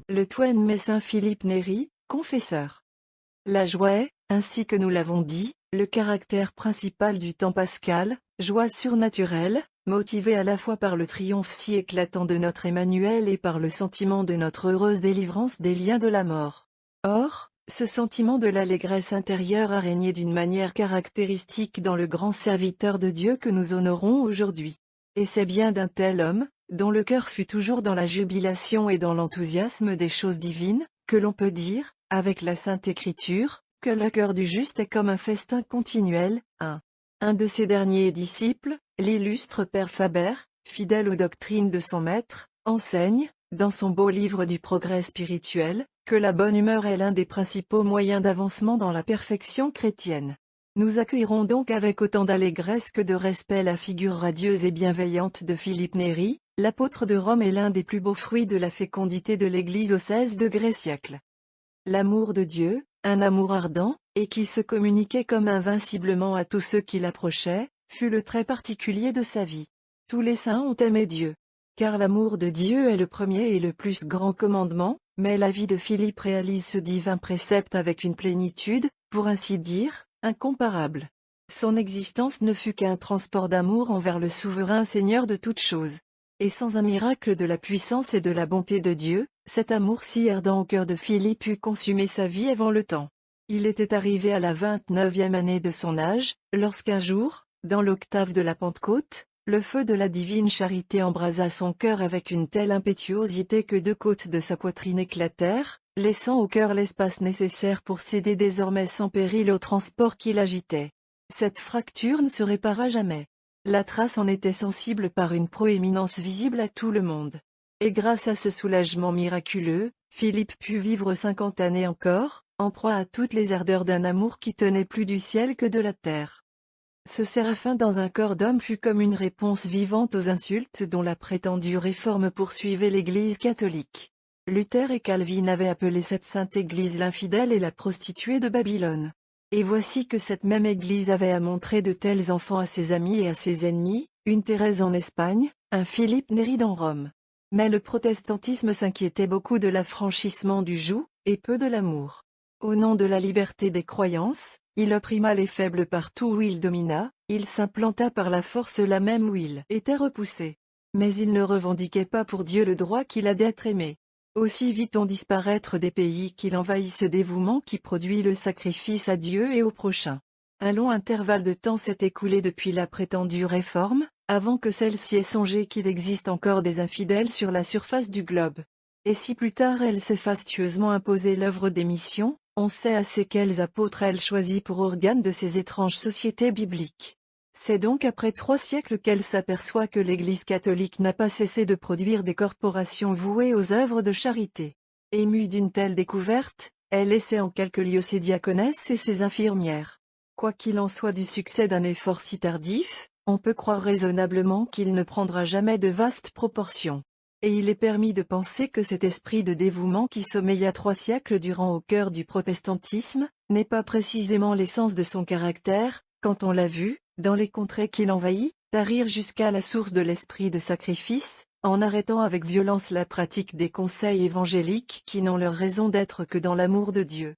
le Twain met Saint Philippe Néri, confesseur. La joie est, ainsi que nous l'avons dit, le caractère principal du temps pascal, joie surnaturelle, motivée à la fois par le triomphe si éclatant de notre Emmanuel et par le sentiment de notre heureuse délivrance des liens de la mort. Or, ce sentiment de l'allégresse intérieure a régné d'une manière caractéristique dans le grand serviteur de Dieu que nous honorons aujourd'hui. Et c'est bien d'un tel homme, dont le cœur fut toujours dans la jubilation et dans l'enthousiasme des choses divines, que l'on peut dire, avec la Sainte Écriture, que le cœur du juste est comme un festin continuel. Un de ses derniers disciples, l'illustre Père Faber, fidèle aux doctrines de son maître, enseigne, dans son beau livre du progrès spirituel, que la bonne humeur est l'un des principaux moyens d'avancement dans la perfection chrétienne. Nous accueillerons donc avec autant d'allégresse que de respect la figure radieuse et bienveillante de Philippe Néri, l'apôtre de Rome et l'un des plus beaux fruits de la fécondité de l'Église au XVI siècle. L'amour de Dieu, un amour ardent, et qui se communiquait comme invinciblement à tous ceux qui l'approchaient, fut le trait particulier de sa vie. Tous les saints ont aimé Dieu. Car l'amour de Dieu est le premier et le plus grand commandement, mais la vie de Philippe réalise ce divin précepte avec une plénitude, pour ainsi dire, incomparable. Son existence ne fut qu'un transport d'amour envers le souverain Seigneur de toutes choses. Et sans un miracle de la puissance et de la bonté de Dieu, cet amour si ardent au cœur de Philippe eût consumé sa vie avant le temps. Il était arrivé à la 29e année de son âge, lorsqu'un jour, dans l'octave de la Pentecôte, le feu de la divine charité embrasa son cœur avec une telle impétuosité que 2 côtes de sa poitrine éclatèrent, laissant au cœur l'espace nécessaire pour céder désormais sans péril au transport qui l'agitait. Cette fracture ne se répara jamais. La trace en était sensible par une proéminence visible à tout le monde. Et grâce à ce soulagement miraculeux, Philippe put vivre 50 années encore, en proie à toutes les ardeurs d'un amour qui tenait plus du ciel que de la terre. Ce séraphin dans un corps d'homme fut comme une réponse vivante aux insultes dont la prétendue réforme poursuivait l'Église catholique. Luther et Calvin avaient appelé cette sainte Église l'infidèle et la prostituée de Babylone. Et voici que cette même Église avait à montrer de tels enfants à ses amis et à ses ennemis, une Thérèse en Espagne, un Philippe Néri en Rome. Mais le protestantisme s'inquiétait beaucoup de l'affranchissement du joug, et peu de l'amour. Au nom de la liberté des croyances, il opprima les faibles partout où il domina, il s'implanta par la force là même où il était repoussé. Mais il ne revendiquait pas pour Dieu le droit qu'il a d'être aimé. Aussi vit-on disparaître des pays qu'il envahit ce dévouement qui produit le sacrifice à Dieu et au prochain. Un long intervalle de temps s'est écoulé depuis la prétendue réforme, avant que celle-ci ait songé qu'il existe encore des infidèles sur la surface du globe. Et si plus tard elle s'est fastueusement imposé l'œuvre des missions, on sait assez quels apôtres elle choisit pour organes de ces étranges sociétés bibliques. C'est donc après 3 siècles qu'elle s'aperçoit que l'Église catholique n'a pas cessé de produire des corporations vouées aux œuvres de charité. Émue d'une telle découverte, elle essaie en quelques lieux ses diaconesses et ses infirmières. Quoi qu'il en soit du succès d'un effort si tardif, on peut croire raisonnablement qu'il ne prendra jamais de vastes proportions. Et il est permis de penser que cet esprit de dévouement qui sommeilla 3 siècles durant au cœur du protestantisme, n'est pas précisément l'essence de son caractère, quand on l'a vu, dans les contrées qu'il envahit, tarir jusqu'à la source de l'esprit de sacrifice, en arrêtant avec violence la pratique des conseils évangéliques qui n'ont leur raison d'être que dans l'amour de Dieu.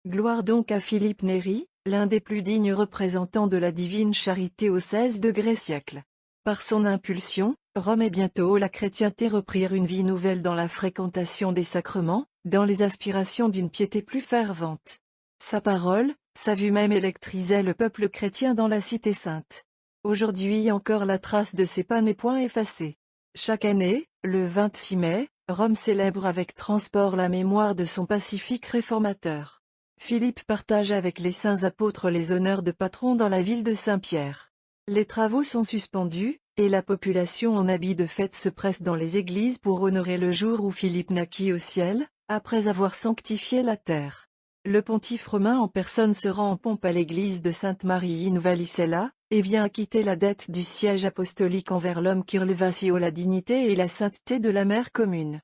Gloire donc à Philippe Néri, l'un des plus dignes représentants de la divine charité au XVI siècle. Par son impulsion, Rome et bientôt la chrétienté reprirent une vie nouvelle dans la fréquentation des sacrements, dans les aspirations d'une piété plus fervente. Sa parole, sa vue même électrisait le peuple chrétien dans la cité sainte. Aujourd'hui encore la trace de ses pas n'est point effacée. Chaque année, le 26 mai, Rome célèbre avec transport la mémoire de son pacifique réformateur. Philippe partage avec les saints apôtres les honneurs de patron dans la ville de Saint-Pierre. Les travaux sont suspendus, et la population en habit de fête se presse dans les églises pour honorer le jour où Philippe naquit au ciel, après avoir sanctifié la terre. Le pontife romain en personne se rend en pompe à l'église de Sainte-Marie in Vallicella, et vient acquitter la dette du siège apostolique envers l'homme qui releva si haut la dignité et la sainteté de la mère commune.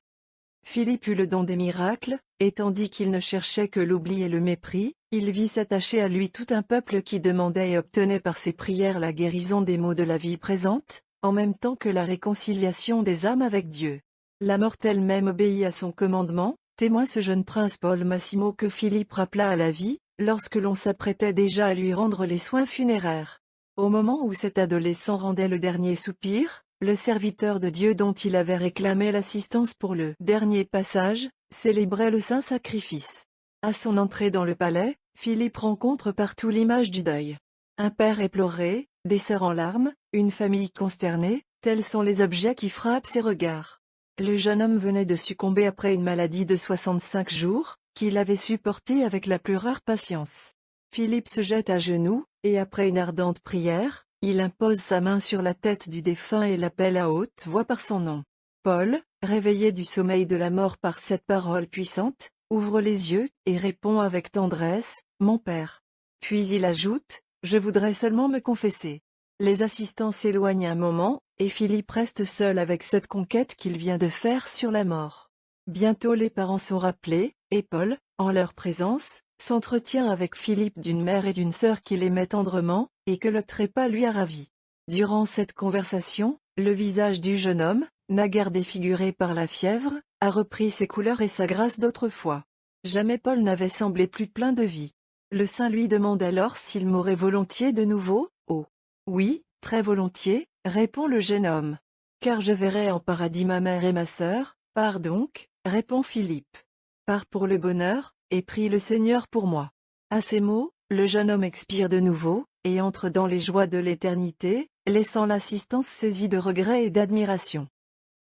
Philippe eut le don des miracles, et tandis qu'il ne cherchait que l'oubli et le mépris, il vit s'attacher à lui tout un peuple qui demandait et obtenait par ses prières la guérison des maux de la vie présente, en même temps que la réconciliation des âmes avec Dieu. La morte elle-même obéit à son commandement, témoin ce jeune prince Paul Massimo que Philippe rappela à la vie, lorsque l'on s'apprêtait déjà à lui rendre les soins funéraires. Au moment où cet adolescent rendait le dernier soupir, le serviteur de Dieu dont il avait réclamé l'assistance pour le dernier passage, célébrait le saint sacrifice. À son entrée dans le palais, Philippe rencontre partout l'image du deuil. Un père éploré, des sœurs en larmes, une famille consternée, tels sont les objets qui frappent ses regards. Le jeune homme venait de succomber après une maladie de 65 jours, qu'il avait supportée avec la plus rare patience. Philippe se jette à genoux, et après une ardente prière, il impose sa main sur la tête du défunt et l'appelle à haute voix par son nom. Paul, réveillé du sommeil de la mort par cette parole puissante, ouvre les yeux, et répond avec tendresse, « Mon père ». Puis il ajoute, « Je voudrais seulement me confesser ». Les assistants s'éloignent un moment, et Philippe reste seul avec cette conquête qu'il vient de faire sur la mort. Bientôt les parents sont rappelés, et Paul, en leur présence, s'entretient avec Philippe d'une mère et d'une sœur qu'il aimait tendrement, et que le trépas lui a ravi. Durant cette conversation, le visage du jeune homme, naguère défiguré par la fièvre, a repris ses couleurs et sa grâce d'autrefois. Jamais Paul n'avait semblé plus plein de vie. Le saint lui demande alors s'il mourrait volontiers de nouveau. « Oh oui, très volontiers », répond le jeune homme. « Car je verrai en paradis ma mère et ma sœur. »« Pars donc », répond Philippe. « Pars pour le bonheur, et prie le Seigneur pour moi. » À ces mots, le jeune homme expire de nouveau, et entre dans les joies de l'éternité, laissant l'assistance saisie de regret et d'admiration.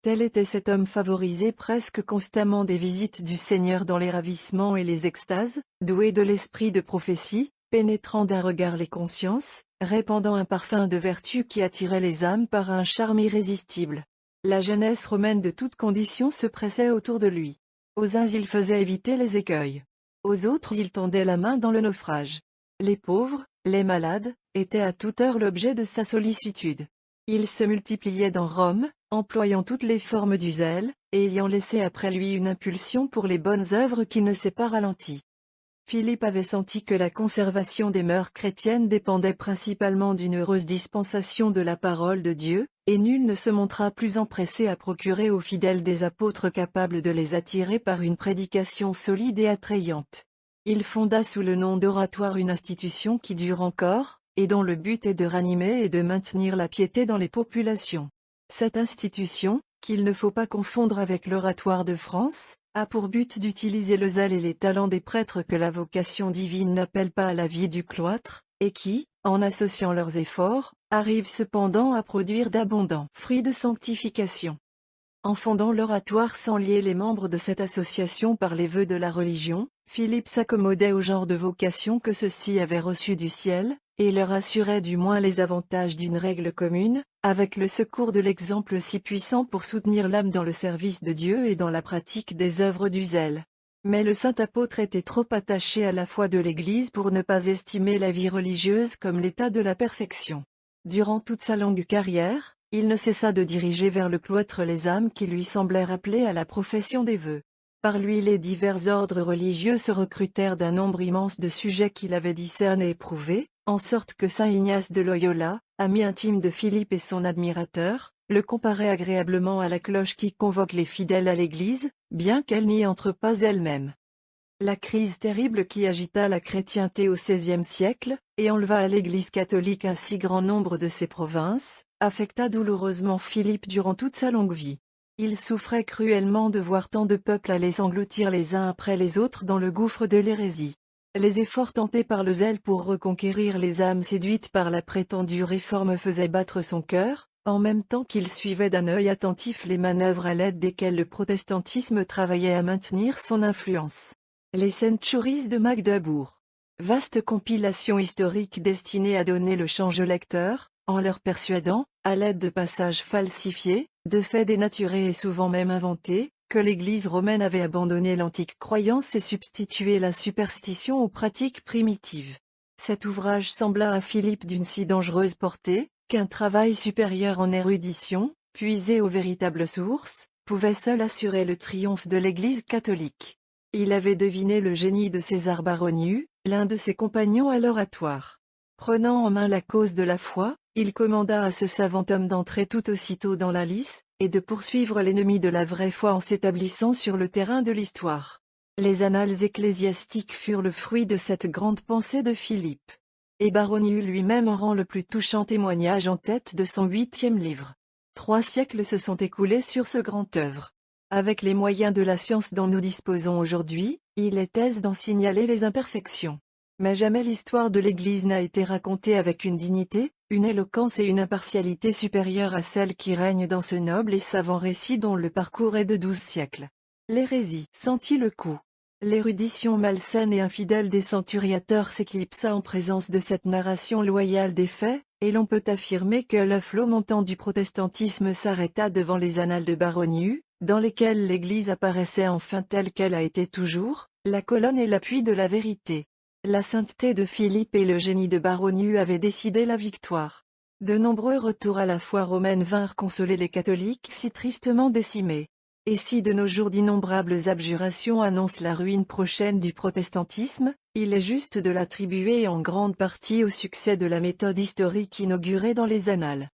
Tel était cet homme favorisé presque constamment des visites du Seigneur dans les ravissements et les extases, doué de l'esprit de prophétie, pénétrant d'un regard les consciences, répandant un parfum de vertu qui attirait les âmes par un charme irrésistible. La jeunesse romaine de toutes conditions se pressait autour de lui. Aux uns il faisait éviter les écueils. Aux autres il tendait la main dans le naufrage. Les pauvres, les malades, étaient à toute heure l'objet de sa sollicitude. Il se multipliait dans Rome, employant toutes les formes du zèle, et ayant laissé après lui une impulsion pour les bonnes œuvres qui ne s'est pas ralentie. Philippe avait senti que la conservation des mœurs chrétiennes dépendait principalement d'une heureuse dispensation de la parole de Dieu, et nul ne se montra plus empressé à procurer aux fidèles des apôtres capables de les attirer par une prédication solide et attrayante. Il fonda sous le nom d'oratoire une institution qui dure encore, et dont le but est de ranimer et de maintenir la piété dans les populations. Cette institution, qu'il ne faut pas confondre avec l'Oratoire de France, a pour but d'utiliser le zèle et les talents des prêtres que la vocation divine n'appelle pas à la vie du cloître, et qui, en associant leurs efforts, arrivent cependant à produire d'abondants fruits de sanctification. En fondant l'Oratoire sans lier les membres de cette association par les vœux de la religion, Philippe s'accommodait au genre de vocation que ceux-ci avaient reçu du ciel, et leur assurait du moins les avantages d'une règle commune, avec le secours de l'exemple si puissant pour soutenir l'âme dans le service de Dieu et dans la pratique des œuvres du zèle. Mais le saint apôtre était trop attaché à la foi de l'Église pour ne pas estimer la vie religieuse comme l'état de la perfection. Durant toute sa longue carrière, il ne cessa de diriger vers le cloître les âmes qui lui semblaient rappelées à la profession des vœux. Par lui les divers ordres religieux se recrutèrent d'un nombre immense de sujets qu'il avait discernés et éprouvés, en sorte que saint Ignace de Loyola, ami intime de Philippe et son admirateur, le comparait agréablement à la cloche qui convoque les fidèles à l'église, bien qu'elle n'y entre pas elle-même. La crise terrible qui agita la chrétienté au XVIe siècle, et enleva à l'Église catholique un si grand nombre de ses provinces, affecta douloureusement Philippe durant toute sa longue vie. Il souffrait cruellement de voir tant de peuples aller s'engloutir les uns après les autres dans le gouffre de l'hérésie. Les efforts tentés par le zèle pour reconquérir les âmes séduites par la prétendue réforme faisaient battre son cœur, en même temps qu'il suivait d'un œil attentif les manœuvres à l'aide desquelles le protestantisme travaillait à maintenir son influence. Les Centuries de Magdebourg. Vaste compilation historique destinée à donner le change aux lecteurs, en leur persuadant, à l'aide de passages falsifiés, de faits dénaturés et souvent même inventés, que l'Église romaine avait abandonné l'antique croyance et substitué la superstition aux pratiques primitives. Cet ouvrage sembla à Philippe d'une si dangereuse portée, qu'un travail supérieur en érudition, puisé aux véritables sources, pouvait seul assurer le triomphe de l'Église catholique. Il avait deviné le génie de César Baronius, l'un de ses compagnons à l'Oratoire. Prenant en main la cause de la foi, il commanda à ce savant homme d'entrer tout aussitôt dans la lice, et de poursuivre l'ennemi de la vraie foi en s'établissant sur le terrain de l'histoire. Les annales ecclésiastiques furent le fruit de cette grande pensée de Philippe. Et Baronius lui-même en rend le plus touchant témoignage en tête de son 8e livre. 3 siècles se sont écoulés sur ce grand œuvre. Avec les moyens de la science dont nous disposons aujourd'hui, il est aise d'en signaler les imperfections. Mais jamais l'histoire de l'Église n'a été racontée avec une dignité, une éloquence et une impartialité supérieures à celles qui règnent dans ce noble et savant récit dont le parcours est de 12 siècles. L'hérésie sentit le coup. L'érudition malsaine et infidèle des centuriateurs s'éclipsa en présence de cette narration loyale des faits, et l'on peut affirmer que le flot montant du protestantisme s'arrêta devant les annales de Baronius, dans lesquelles l'Église apparaissait enfin telle qu'elle a été toujours, la colonne et l'appui de la vérité. La sainteté de Philippe et le génie de Baronius avaient décidé la victoire. De nombreux retours à la foi romaine vinrent consoler les catholiques si tristement décimés. Et si de nos jours d'innombrables abjurations annoncent la ruine prochaine du protestantisme, il est juste de l'attribuer en grande partie au succès de la méthode historique inaugurée dans les annales.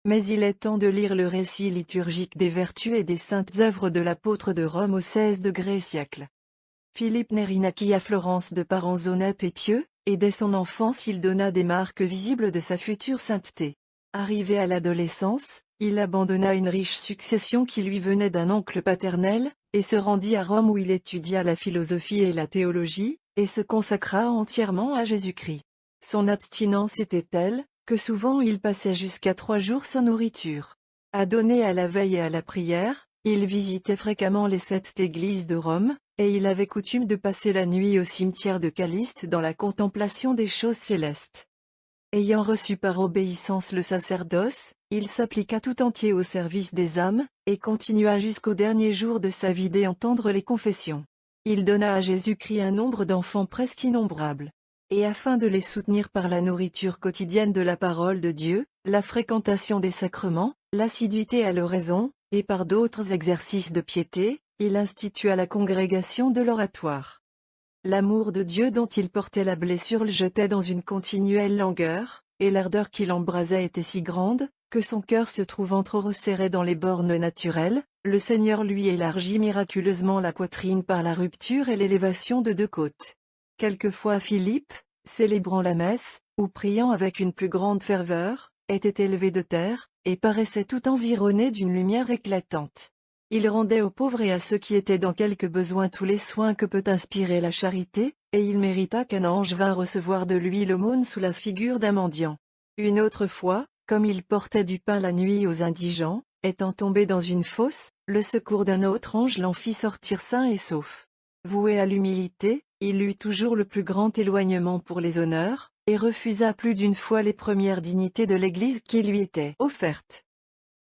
Mais il est temps de lire le récit liturgique des vertus et des saintes œuvres de l'apôtre de Rome au 16 siècle. Philippe Néri naquit à Florence de parents honnêtes et pieux, et dès son enfance il donna des marques visibles de sa future sainteté. Arrivé à l'adolescence, il abandonna une riche succession qui lui venait d'un oncle paternel, et se rendit à Rome où il étudia la philosophie et la théologie, et se consacra entièrement à Jésus-Christ. Son abstinence était telle, que souvent il passait jusqu'à 3 jours sans nourriture. Adonné à la veille et à la prière, il visitait fréquemment les 7 églises de Rome, et il avait coutume de passer la nuit au cimetière de Caliste dans la contemplation des choses célestes. Ayant reçu par obéissance le sacerdoce, il s'appliqua tout entier au service des âmes, et continua jusqu'au dernier jour de sa vie d'entendre les confessions. Il donna à Jésus-Christ un nombre d'enfants presque innombrable. Et afin de les soutenir par la nourriture quotidienne de la parole de Dieu, la fréquentation des sacrements, l'assiduité à l'oraison, et par d'autres exercices de piété, il institua la congrégation de l'oratoire. L'amour de Dieu dont il portait la blessure le jetait dans une continuelle langueur, et l'ardeur qui l'embrasait était si grande, que son cœur se trouvant trop resserré dans les bornes naturelles, le Seigneur lui élargit miraculeusement la poitrine par la rupture et l'élévation de 2 côtes. Quelquefois Philippe, célébrant la messe, ou priant avec une plus grande ferveur, était élevé de terre, et paraissait tout environné d'une lumière éclatante. Il rendait aux pauvres et à ceux qui étaient dans quelque besoin tous les soins que peut inspirer la charité, et il mérita qu'un ange vînt recevoir de lui l'aumône sous la figure d'un mendiant. Une autre fois, comme il portait du pain la nuit aux indigents, étant tombé dans une fosse, le secours d'un autre ange l'en fit sortir sain et sauf. Voué à l'humilité, il eut toujours le plus grand éloignement pour les honneurs, et refusa plus d'une fois les premières dignités de l'Église qui lui étaient offertes.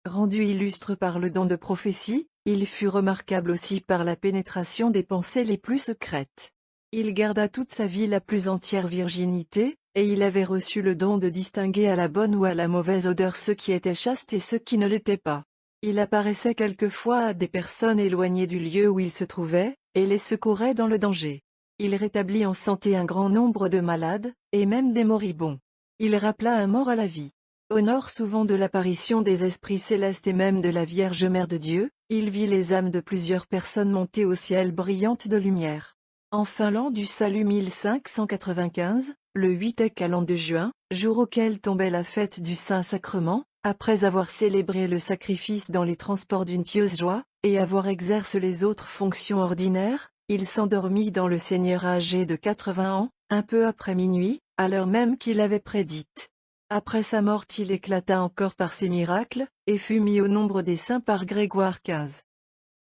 Rendu illustre par le don de prophétie, il fut remarquable aussi par la pénétration des pensées les plus secrètes. Il garda toute sa vie la plus entière virginité, et il avait reçu le don de distinguer à la bonne ou à la mauvaise odeur ceux qui étaient chastes et ceux qui ne l'étaient pas. Il apparaissait quelquefois à des personnes éloignées du lieu où il se trouvait, et les secourait dans le danger. Il rétablit en santé un grand nombre de malades, et même des moribonds. Il rappela un mort à la vie. Honore souvent de l'apparition des esprits célestes et même de la Vierge Mère de Dieu, il vit les âmes de plusieurs personnes monter au ciel brillantes de lumière. Enfin l'an du salut 1595, le 8 l'an de juin, jour auquel tombait la fête du Saint-Sacrement, après avoir célébré le sacrifice dans les transports d'une pieuse joie, et avoir exercé les autres fonctions ordinaires, il s'endormit dans le Seigneur âgé de 80 ans, un peu après minuit, à l'heure même qu'il avait prédite. Après sa mort il éclata encore par ses miracles, et fut mis au nombre des saints par Grégoire XV.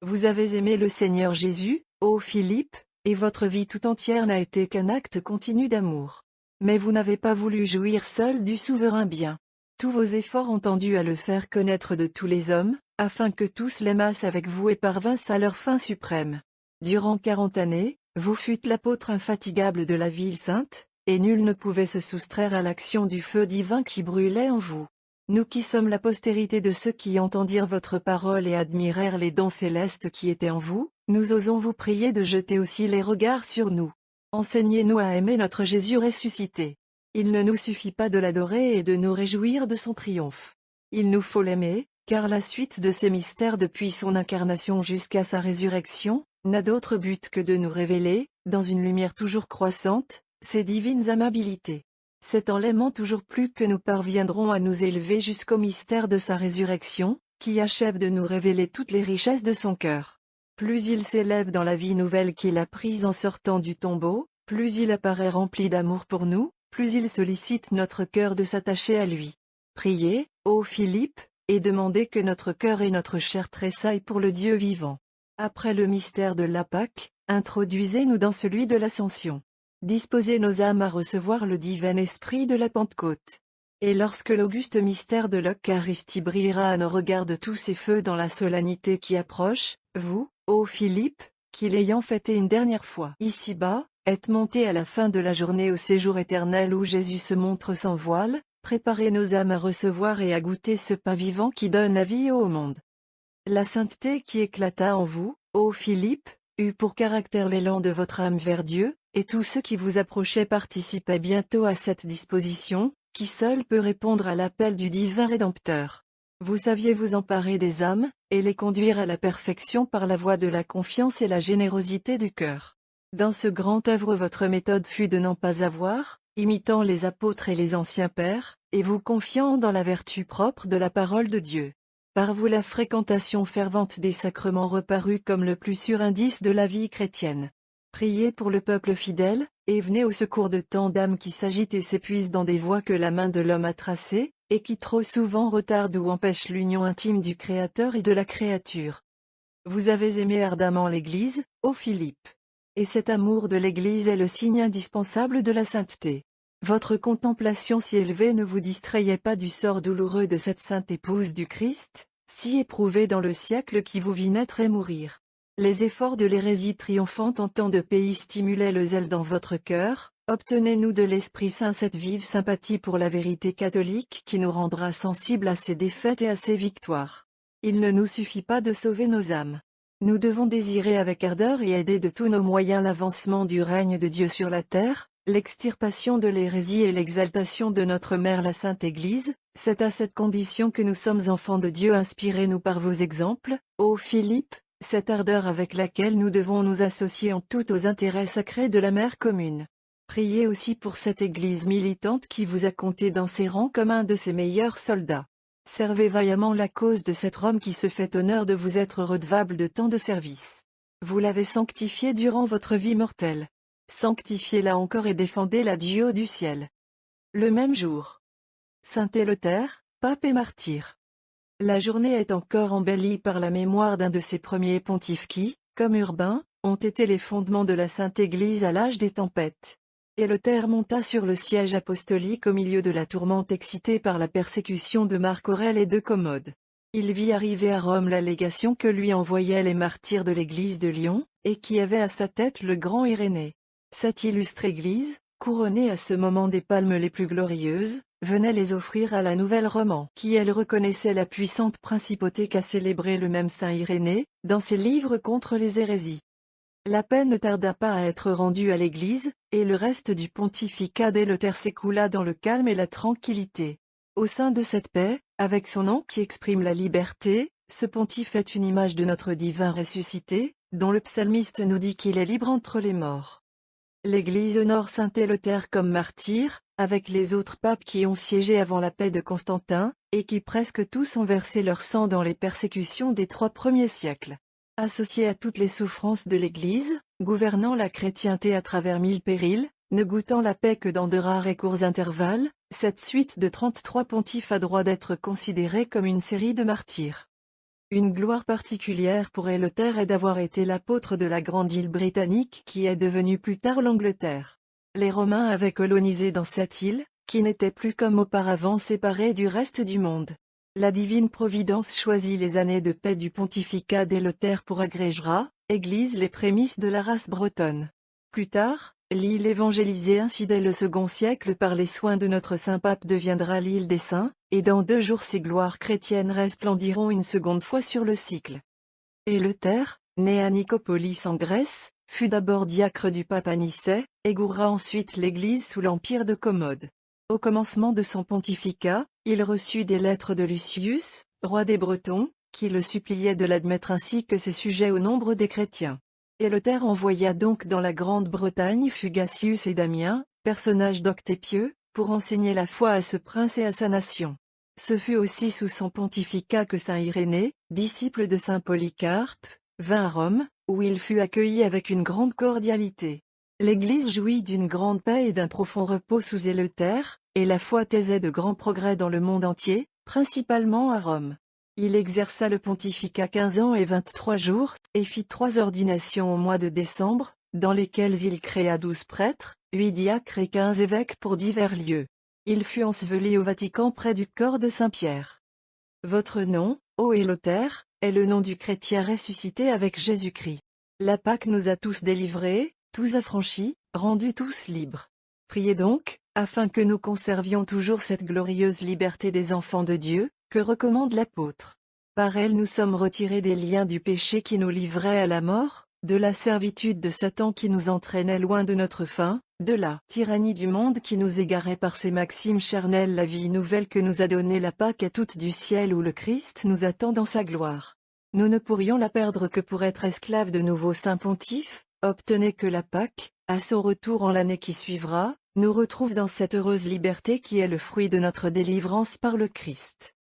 Vous avez aimé le Seigneur Jésus, ô Philippe, et votre vie tout entière n'a été qu'un acte continu d'amour. Mais vous n'avez pas voulu jouir seul du souverain bien. Tous vos efforts ont tendu à le faire connaître de tous les hommes, afin que tous l'aimassent avec vous et parvinssent à leur fin suprême. Durant 40 années, vous fûtes l'apôtre infatigable de la ville sainte, et nul ne pouvait se soustraire à l'action du feu divin qui brûlait en vous. Nous qui sommes la postérité de ceux qui entendirent votre parole et admirèrent les dons célestes qui étaient en vous, nous osons vous prier de jeter aussi les regards sur nous. Enseignez-nous à aimer notre Jésus ressuscité. Il ne nous suffit pas de l'adorer et de nous réjouir de son triomphe. Il nous faut l'aimer, car la suite de ces mystères depuis son incarnation jusqu'à sa résurrection, n'a d'autre but que de nous révéler, dans une lumière toujours croissante, ses divines amabilités. C'est en l'aimant toujours plus que nous parviendrons à nous élever jusqu'au mystère de sa résurrection, qui achève de nous révéler toutes les richesses de son cœur. Plus il s'élève dans la vie nouvelle qu'il a prise en sortant du tombeau, plus il apparaît rempli d'amour pour nous, plus il sollicite notre cœur de s'attacher à lui. Priez, ô Philippe, et demandez que notre cœur et notre chair tressaillent pour le Dieu vivant. Après le mystère de la Pâque, introduisez-nous dans celui de l'Ascension. Disposez nos âmes à recevoir le divin esprit de la Pentecôte. Et lorsque l'auguste mystère de l'Eucharistie brillera à nos regards de tous ces feux dans la solennité qui approche, vous, ô Philippe, qui l'ayant fêté une dernière fois ici-bas, êtes monté à la fin de la journée au séjour éternel où Jésus se montre sans voile, préparez nos âmes à recevoir et à goûter ce pain vivant qui donne la vie au monde. La sainteté qui éclata en vous, ô Philippe, eut pour caractère l'élan de votre âme vers Dieu, et tous ceux qui vous approchaient participaient bientôt à cette disposition, qui seule peut répondre à l'appel du divin Rédempteur. Vous saviez vous emparer des âmes, et les conduire à la perfection par la voie de la confiance et la générosité du cœur. Dans ce grand œuvre votre méthode fut de n'en pas avoir, imitant les apôtres et les anciens pères, et vous confiant dans la vertu propre de la parole de Dieu. Par vous la fréquentation fervente des sacrements reparut comme le plus sûr indice de la vie chrétienne. Priez pour le peuple fidèle, et venez au secours de tant d'âmes qui s'agitent et s'épuisent dans des voies que la main de l'homme a tracées, et qui trop souvent retardent ou empêchent l'union intime du Créateur et de la créature. Vous avez aimé ardemment l'Église, ô Philippe. Et cet amour de l'Église est le signe indispensable de la sainteté. Votre contemplation si élevée ne vous distrayait pas du sort douloureux de cette sainte épouse du Christ, si éprouvée dans le siècle qui vous vit naître et mourir. Les efforts de l'hérésie triomphante en tant de pays stimulaient le zèle dans votre cœur, obtenez-nous de l'Esprit Saint cette vive sympathie pour la vérité catholique qui nous rendra sensibles à ses défaites et à ses victoires. Il ne nous suffit pas de sauver nos âmes. Nous devons désirer avec ardeur et aider de tous nos moyens l'avancement du règne de Dieu sur la terre, l'extirpation de l'hérésie et l'exaltation de notre Mère la Sainte Église. C'est à cette condition que nous sommes enfants de Dieu. Inspirez-nous par vos exemples, ô Philippe, cette ardeur avec laquelle nous devons nous associer en tout aux intérêts sacrés de la mère commune. Priez aussi pour cette Église militante qui vous a compté dans ses rangs comme un de ses meilleurs soldats. Servez vaillamment la cause de cet Rome qui se fait honneur de vous être redevable de tant de services. Vous l'avez sanctifiée durant votre vie mortelle. Sanctifiez-la encore et défendez-la du haut du ciel. Le même jour. Saint Éleuthère, pape et martyr. La journée est encore embellie par la mémoire d'un de ses premiers pontifes qui, comme Urbain, ont été les fondements de la Sainte Église à l'âge des tempêtes. Éleuthère monta sur le siège apostolique au milieu de la tourmente excitée par la persécution de Marc Aurèle et de Commode. Il vit arriver à Rome la légation que lui envoyaient les martyrs de l'église de Lyon, et qui avait à sa tête le grand Irénée. Cette illustre église, couronnée à ce moment des palmes les plus glorieuses, venait les offrir à la nouvelle Rome qui elle reconnaissait la puissante principauté qu'a célébré le même saint Irénée, dans ses livres contre les hérésies. La paix ne tarda pas à être rendue à l'Église, et le reste du pontificat d'Éleuthère s'écoula dans le calme et la tranquillité. Au sein de cette paix, avec son nom qui exprime la liberté, ce pontife est une image de notre divin ressuscité, dont le psalmiste nous dit qu'il est libre entre les morts. L'Église honore saint Éleuthère comme martyr, avec les autres papes qui ont siégé avant la paix de Constantin, et qui presque tous ont versé leur sang dans les persécutions des 3 premiers siècles. Associé à toutes les souffrances de l'Église, gouvernant la chrétienté à travers 1000 périls, ne goûtant la paix que dans de rares et courts intervalles, cette suite de 33 pontifes a droit d'être considérée comme une série de martyrs. Une gloire particulière pour Éleuthère est d'avoir été l'apôtre de la grande île britannique qui est devenue plus tard l'Angleterre. Les Romains avaient colonisé dans cette île, qui n'était plus comme auparavant séparée du reste du monde. La divine providence choisit les années de paix du pontificat d'Éleuthère pour agrégera, Église les prémices de la race bretonne. Plus tard, l'île évangélisée ainsi dès le second siècle par les soins de notre saint pape deviendra l'île des saints, et dans 2 jours ses gloires chrétiennes resplendiront une seconde fois sur le cycle. Éleuthère, né à Nicopolis en Grèce, fut d'abord diacre du pape à Nicée, et gourra ensuite l'Église sous l'empire de Commode. Au commencement de son pontificat, il reçut des lettres de Lucius, roi des Bretons, qui le suppliait de l'admettre ainsi que ses sujets au nombre des chrétiens. Éloter envoya donc dans la Grande-Bretagne Fugatius et Damien, personnages doctes et pieux, pour enseigner la foi à ce prince et à sa nation. Ce fut aussi sous son pontificat que saint Irénée, disciple de saint Polycarpe, vint à Rome, où il fut accueilli avec une grande cordialité. L'Église jouit d'une grande paix et d'un profond repos sous Éloter, et la foi taisait de grands progrès dans le monde entier, principalement à Rome. Il exerça le pontificat 15 ans et 23 jours, et fit 3 ordinations au mois de décembre, dans lesquelles il créa 12 prêtres, 8 diacres et 15 évêques pour divers lieux. Il fut enseveli au Vatican près du corps de Saint-Pierre. Votre nom, ô Éloter, est le nom du chrétien ressuscité avec Jésus-Christ. La Pâque nous a tous délivrés, tous affranchis, rendus tous libres. Priez donc, afin que nous conservions toujours cette glorieuse liberté des enfants de Dieu, que recommande l'apôtre. Par elle nous sommes retirés des liens du péché qui nous livraient à la mort, de la servitude de Satan qui nous entraînait loin de notre fin, de la tyrannie du monde qui nous égarait par ses maximes charnelles. La vie nouvelle que nous a donnée la Pâque est toute du ciel où le Christ nous attend dans sa gloire. Nous ne pourrions la perdre que pour être esclaves de nouveau saint pontife. Obtenez que la Pâque, à son retour en l'année qui suivra, nous retrouve dans cette heureuse liberté qui est le fruit de notre délivrance par le Christ.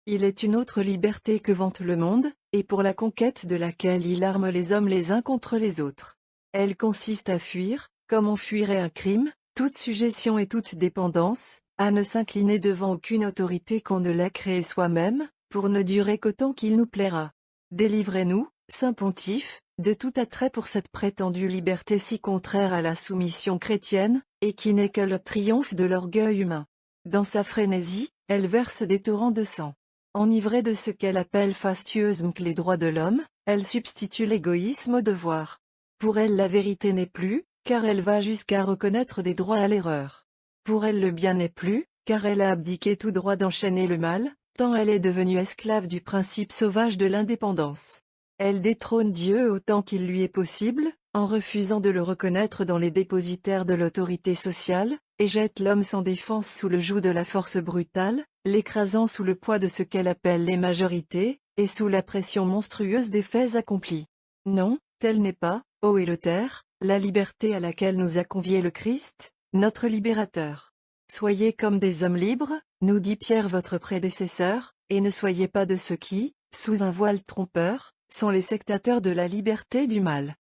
Il est une autre liberté que vante le monde, et pour la conquête de laquelle il arme les hommes les uns contre les autres. Elle consiste à fuir, comme on fuirait un crime, toute sujétion et toute dépendance, à ne s'incliner devant aucune autorité qu'on ne l'ait créée soi-même, pour ne durer qu'autant qu'il nous plaira. Délivrez-nous, Saint Pontife, de tout attrait pour cette prétendue liberté si contraire à la soumission chrétienne, et qui n'est que le triomphe de l'orgueil humain. Dans sa frénésie, elle verse des torrents de sang. Enivrée de ce qu'elle appelle fastueusement les droits de l'homme, elle substitue l'égoïsme au devoir. Pour elle la vérité n'est plus, car elle va jusqu'à reconnaître des droits à l'erreur. Pour elle le bien n'est plus, car elle a abdiqué tout droit d'enchaîner le mal, tant elle est devenue esclave du principe sauvage de l'indépendance. Elle détrône Dieu autant qu'il lui est possible, en refusant de le reconnaître dans les dépositaires de l'autorité sociale, et jette l'homme sans défense sous le joug de la force brutale, l'écrasant sous le poids de ce qu'elle appelle les majorités, et sous la pression monstrueuse des faits accomplis. Non, telle n'est pas, ô Éloter, la liberté à laquelle nous a conviés le Christ, notre libérateur. Soyez comme des hommes libres, nous dit Pierre votre prédécesseur, et ne soyez pas de ceux qui, sous un voile trompeur, sont les sectateurs de la liberté du mal.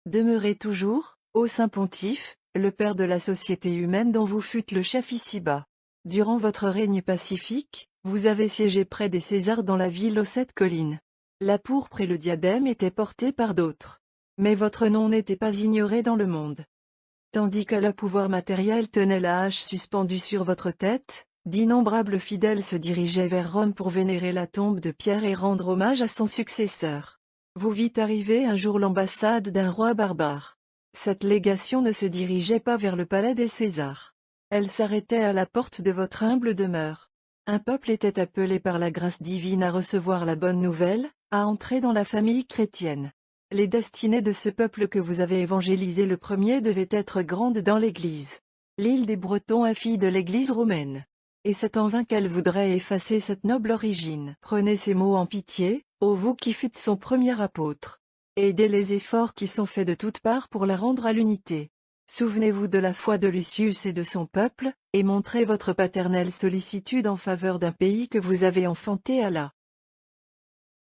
Demeurez toujours, ô Saint Pontife, le Père de la société humaine dont vous fûtes le chef ici-bas. Durant votre règne pacifique, vous avez siégé près des Césars dans la ville aux 7 collines. La pourpre et le diadème étaient portés par d'autres. Mais votre nom n'était pas ignoré dans le monde. Tandis que le pouvoir matériel tenait la hache suspendue sur votre tête, d'innombrables fidèles se dirigeaient vers Rome pour vénérer la tombe de Pierre et rendre hommage à son successeur. Vous vîtes arriver un jour l'ambassade d'un roi barbare. Cette légation ne se dirigeait pas vers le palais des Césars. Elle s'arrêtait à la porte de votre humble demeure. Un peuple était appelé par la grâce divine à recevoir la bonne nouvelle, à entrer dans la famille chrétienne. Les destinées de ce peuple que vous avez évangélisé le premier devaient être grandes dans l'Église. L'île des Bretons est fille de l'Église romaine. Et c'est en vain qu'elle voudrait effacer cette noble origine. Prenez ces mots en pitié, ô vous qui fûtes son premier apôtre. Aidez les efforts qui sont faits de toutes parts pour la rendre à l'unité. Souvenez-vous de la foi de Lucius et de son peuple, et montrez votre paternelle sollicitude en faveur d'un pays que vous avez enfanté à la